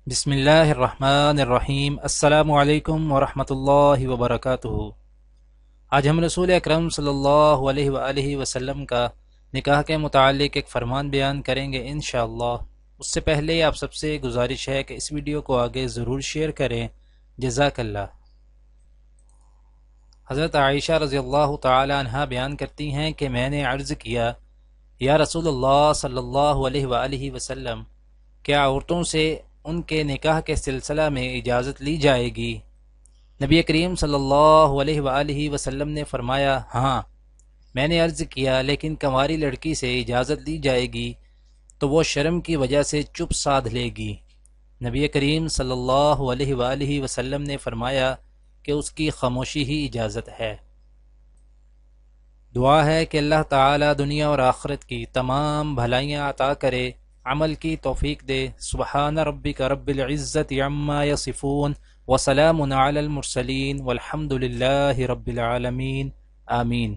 بسم اللہ الرحمن الرحیم۔ السلام علیکم ورحمۃ اللہ وبرکاتہ۔ آج ہم رسول اکرم صلی اللہ علیہ وآلہ وسلم کا نکاح کے متعلق ایک فرمان بیان کریں گے انشاءاللہ۔ اس سے پہلے آپ سب سے گزارش ہے کہ اس ویڈیو کو آگے ضرور شیئر کریں، جزاک اللہ۔ حضرت عائشہ رضی اللہ تعالی عنہا بیان کرتی ہیں کہ میں نے عرض کیا، یا رسول اللہ صلی اللہ علیہ وآلہ وسلم، کیا عورتوں سے ان کے نکاح کے سلسلہ میں اجازت لی جائے گی؟ نبی کریم صلی اللہ علیہ وآلہ وسلم نے فرمایا، ہاں۔ میں نے عرض کیا، لیکن کنواری لڑکی سے اجازت لی جائے گی تو وہ شرم کی وجہ سے چپ سادھ لے گی۔ نبی کریم صلی اللہ علیہ وآلہ وسلم نے فرمایا کہ اس کی خاموشی ہی اجازت ہے۔ دعا ہے کہ اللہ تعالی دنیا اور آخرت کی تمام بھلائیاں عطا کرے، عمل کی توفیق دے۔ سبحان ربک رب العزت عما یصفون وسلام علی المرسلین والحمد للہ رب العالمین، آمین۔